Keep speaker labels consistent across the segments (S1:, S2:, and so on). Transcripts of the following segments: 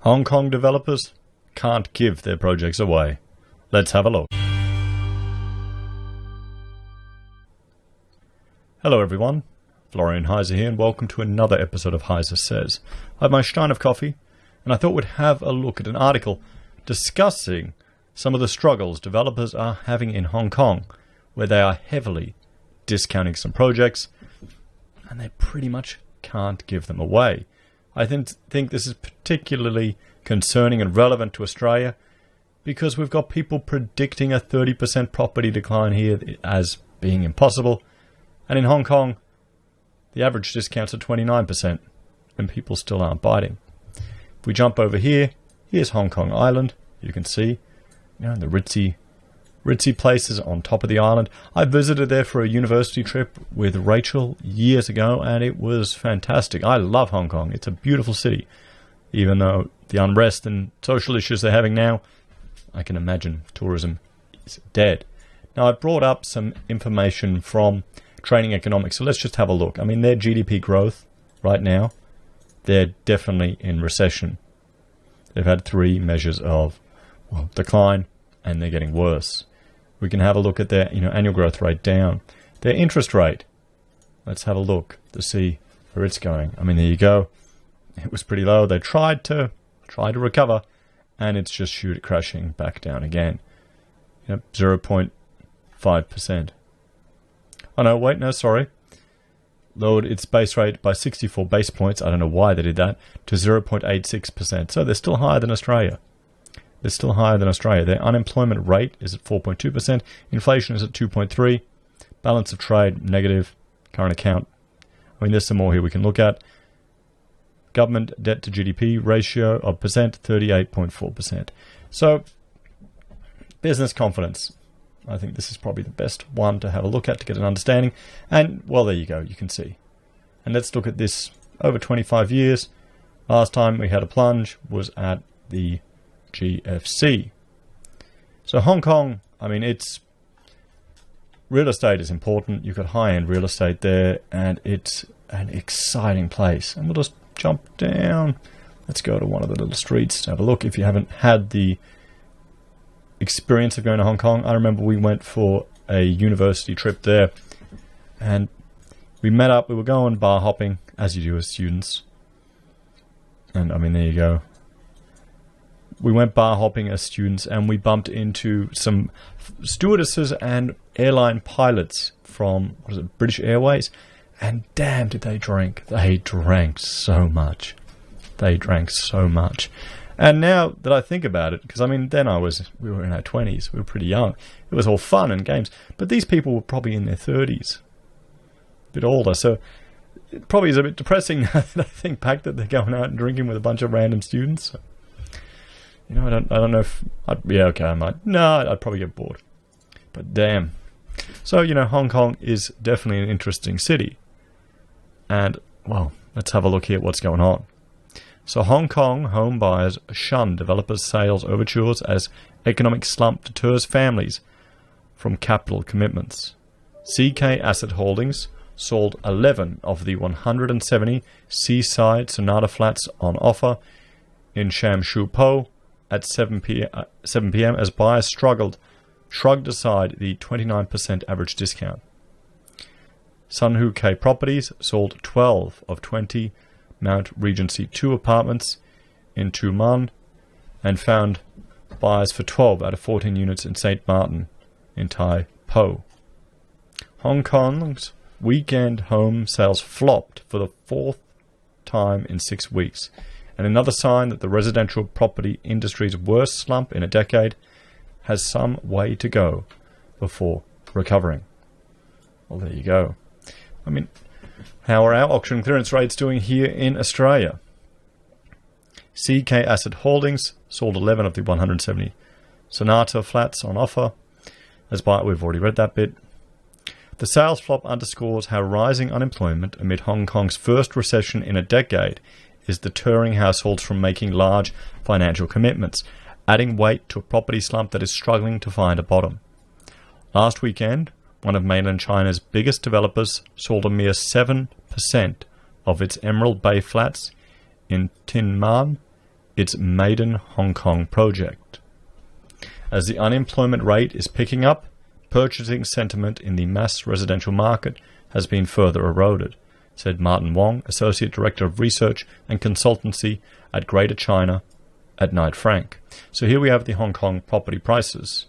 S1: Hong Kong developers can't give their projects away. Let's have a look. Hello everyone, Florian.Heise here, and welcome to another episode of HeiseSays. I have my stein of coffee, and I thought we'd have a look at an article discussing some of the struggles developers are having in Hong Kong, where they are heavily discounting some projects, and they pretty much can't give them away. I think this is particularly concerning and relevant to Australia because we've got people predicting a 30% property decline here as being impossible. And in Hong Kong, the average discounts are 29%, and people still aren't biting. If we jump over here, here's Hong Kong Island. You can see, the ritzy places on top of the island. I visited there for a university trip with Rachel years ago, and it was fantastic. I love Hong Kong. It's a beautiful city. Even though the unrest and social issues they're having now, I can imagine tourism is dead. Now, I brought up some information from Training Economics, so let's just have a look. I mean, their GDP growth right now, they're definitely in recession. They've had 3 measures of decline, and they're getting worse. We can have a look at their annual growth rate down. Their interest rate, let's have a look to see where it's going. I mean, there you go. It was pretty low. They tried to recover, and it's just crashing back down again. 0.5%. Oh no, wait, no, sorry. Lowered its base rate by 64 base points. I don't know why they did that, to 0.86%. So they're still higher than Australia. Their unemployment rate is at 4.2%. Inflation is at 2.3%. Balance of trade, negative. Current account. I mean, there's some more here we can look at. Government debt to GDP ratio of percent, 38.4%. So, business confidence. I think this is probably the best one to have a look at to get an understanding. And, well, there you go. You can see. And let's look at this over 25 years. Last time we had a plunge was at the GFC. So Hong Kong, I mean, real estate is important. You've got high-end real estate there, and it's an exciting place. And we'll just jump down. Let's go to one of the little streets to have a look. If you haven't had the experience of going to Hong Kong, I remember we went for a university trip there, and we met up. We were going bar hopping, as you do as students. And I mean, there you go. We went bar hopping as students, and we bumped into some stewardesses and airline pilots from, British Airways. And damn, did they drink. They drank so much. And now that I think about it, because I mean, then we were in our 20s. We were pretty young. It was all fun and games. But these people were probably in their 30s. A bit older. So it probably is a bit depressing now that I think back that they're going out and drinking with a bunch of random students. So, I don't know if I'd probably get bored. But damn. So, Hong Kong is definitely an interesting city. And, well, let's have a look here at what's going on. So Hong Kong home buyers shun developers' sales overtures as economic slump deters families from capital commitments. CK Asset Holdings sold 11 of the 170 seaside Sonata flats on offer in Sham Shui Po at 7 p.m. as buyers shrugged aside the 29% average discount. Sun Hu K Properties sold 12 of 20 Mount Regency 2 apartments in Tu Man and found buyers for 12 out of 14 units in St. Martin in Tai Po. Hong Kong's weekend home sales flopped for the 4th time in 6 weeks, and another sign that the residential property industry's worst slump in a decade has some way to go before recovering. Well, there you go. I mean, how are our auction clearance rates doing here in Australia? CK Asset Holdings sold 11 of the 170 Sonata flats on offer. We've already read that bit. The sales flop underscores how rising unemployment amid Hong Kong's first recession in a decade is deterring households from making large financial commitments, adding weight to a property slump that is struggling to find a bottom. Last weekend, one of mainland China's biggest developers sold a mere 7% of its Emerald Bay flats in Tin Man its maiden Hong Kong project. As the unemployment rate is picking up, purchasing sentiment in the mass residential market has been further eroded, said Martin Wong, Associate Director of Research and Consultancy at Greater China at Knight Frank. So here we have the Hong Kong property prices,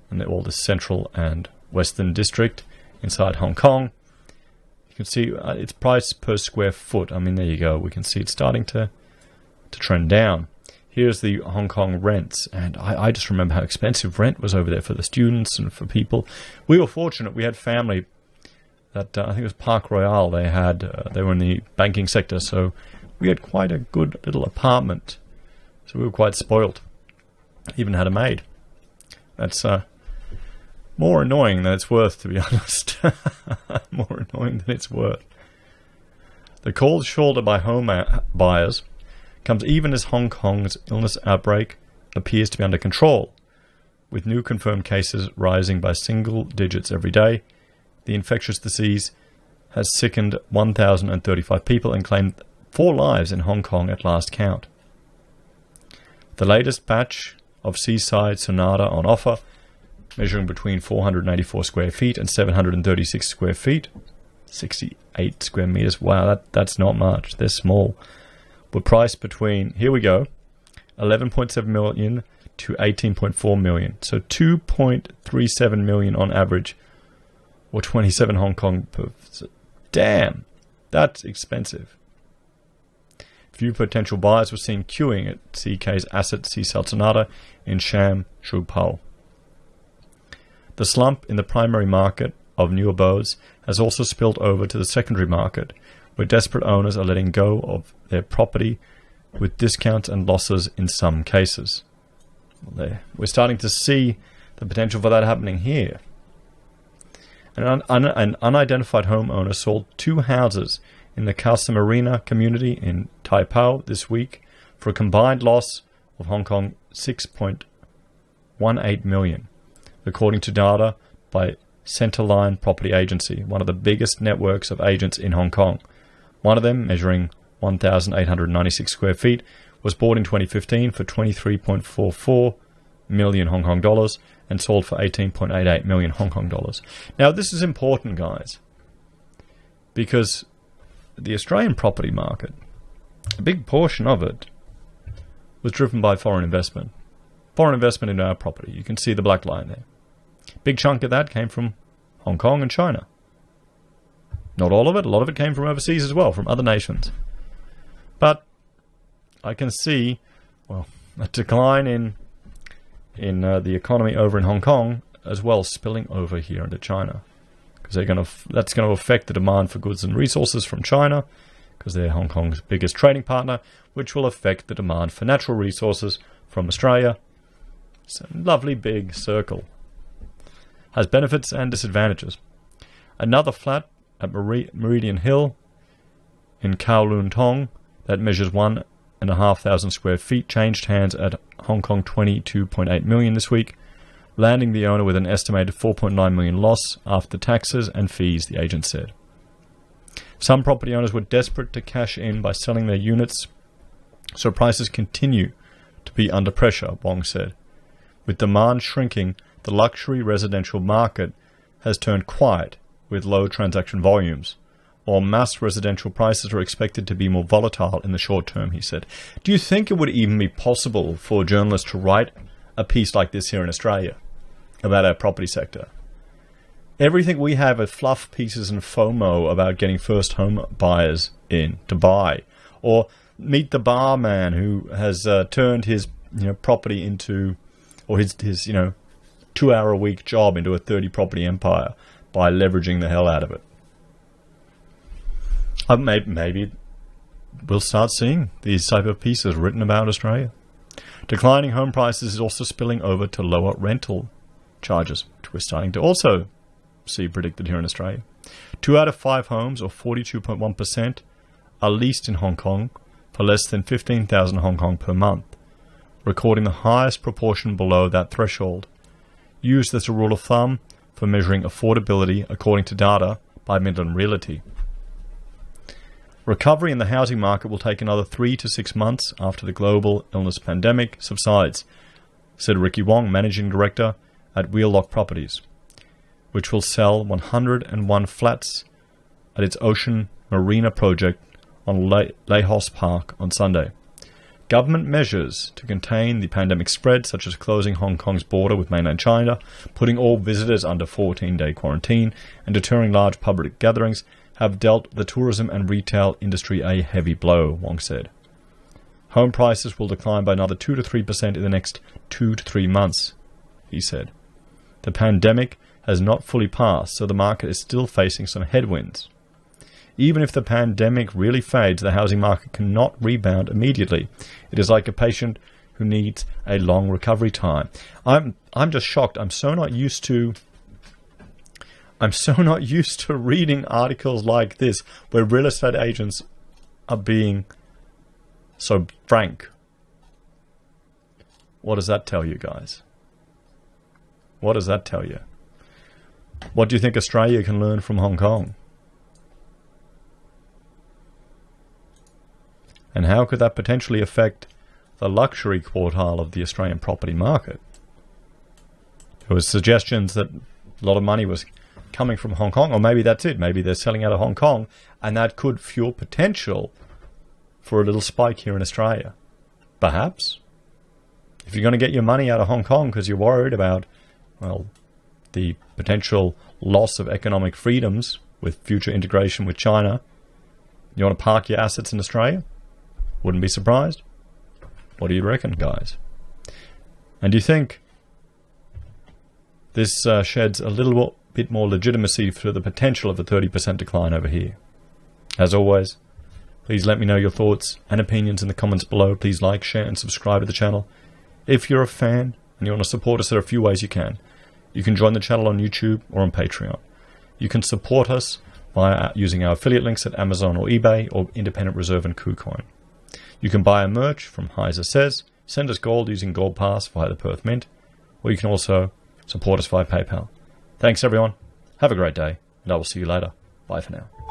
S1: and they're all the central and western district inside Hong Kong. You can see its price per square foot. I mean, there you go. We can see it's starting to trend down. Here's the Hong Kong rents, and I just remember how expensive rent was over there for the students and for people. We were fortunate. We had family that I think it was Park Royale. They were in the banking sector, so we had quite a good little apartment. So we were quite spoilt. Even had a maid. That's more annoying than it's worth, to be honest. More annoying than it's worth. The cold shoulder by home buyers comes even as Hong Kong's illness outbreak appears to be under control, with new confirmed cases rising by single digits every day. The infectious disease has sickened 1,035 people and claimed 4 lives in Hong Kong at last count. The latest batch of Seaside Sonata on offer, measuring between 484 square feet and 736 square feet, 68 square meters. Wow, that's not much. They're small. Were priced between, here we go, 11.7 million to 18.4 million. So 2.37 million on average, or 27 Hong Kong per. Damn, that's expensive. Few potential buyers were seen queuing at CK's asset Seaside Sonata in Sham Shui Po. The slump in the primary market of new abodes has also spilled over to the secondary market, where desperate owners are letting go of their property with discounts and losses in some cases. We're starting to see the potential for that happening here. An unidentified homeowner sold 2 houses in the Casa Marina community in Tai Po this week for a combined loss of Hong Kong 6.18 million, according to data by Centerline Property Agency, one of the biggest networks of agents in Hong Kong. One of them, measuring 1,896 square feet, was bought in 2015 for 23.44 million Hong Kong dollars and sold for 18.88 million Hong Kong dollars. Now, this is important, guys, because the Australian property market, a big portion of it, was driven by foreign investment. Foreign investment into our property. You can see the black line there. Big chunk of that came from Hong Kong and China. Not all of it. A lot of it came from overseas as well, from other nations. But I can see, well, a decline in the economy over in Hong Kong as well, spilling over here into China, because that's going to affect the demand for goods and resources from China, because they're Hong Kong's biggest trading partner, which will affect the demand for natural resources from Australia. It's a lovely big circle. Has benefits and disadvantages. Another flat at Meridian Hill in Kowloon Tong that measures 1,500 square feet changed hands at Hong Kong 22.8 million this week, landing the owner with an estimated 4.9 million loss after taxes and fees, the agent said. Some property owners were desperate to cash in by selling their units, so prices continue to be under pressure, Wong said. With demand shrinking, the luxury residential market has turned quiet with low transaction volumes, while mass residential prices are expected to be more volatile in the short term, he said. Do you think it would even be possible for journalists to write a piece like this here in Australia about our property sector? Everything we have are fluff pieces and FOMO about getting first home buyers in to buy, or meet the barman who has turned his property into, or his 2-hour-a-week job into a 30-property empire by leveraging the hell out of it. Maybe we'll start seeing these type of pieces written about Australia. Declining home prices is also spilling over to lower rental charges, which we're starting to also see predicted here in Australia. 2 out of 5 homes, or 42.1%, are leased in Hong Kong for less than 15,000 Hong Kong per month, recording the highest proportion below that threshold, used as a rule of thumb for measuring affordability according to data by Midland Realty. Recovery in the housing market will take another 3 to 6 months after the global illness pandemic subsides, said Ricky Wong, Managing Director at Wheelock Properties, which will sell 101 flats at its Ocean Marina project on Lehos Park on Sunday. Government measures to contain the pandemic spread, such as closing Hong Kong's border with mainland China, putting all visitors under 14-day quarantine, and deterring large public gatherings, have dealt the tourism and retail industry a heavy blow, Wong said. Home prices will decline by another 2 to 3% in the next 2 to 3 months, he said. The pandemic has not fully passed, so the market is still facing some headwinds. Even if the pandemic really fades, the housing market cannot rebound immediately. It is like a patient who needs a long recovery time. I'm just shocked. I'm so not used to reading articles like this where real estate agents are being so frank. What does that tell you, guys? What does that tell you? What do you think Australia can learn from Hong Kong? And how could that potentially affect the luxury quartile of the Australian property market? There was suggestions that a lot of money was coming from Hong Kong, or maybe that's it. Maybe they're selling out of Hong Kong, and that could fuel potential for a little spike here in Australia. Perhaps. If you're going to get your money out of Hong Kong because you're worried about, well, the potential loss of economic freedoms with future integration with China, you want to park your assets in Australia? Wouldn't be surprised. What do you reckon, guys? And do you think this sheds a little bit more legitimacy for the potential of the 30% decline over here? As always, please let me know your thoughts and opinions in the comments below. Please like, share, and subscribe to the channel. If you're a fan and you want to support us, there are a few ways you can. You can join the channel on YouTube or on Patreon. You can support us by using our affiliate links at Amazon or eBay or Independent Reserve and Kucoin. You can buy a merch from HeiseSays, send us gold using Gold Pass via the Perth Mint, or you can also support us via PayPal. Thanks everyone, have a great day, and I will see you later. Bye for now.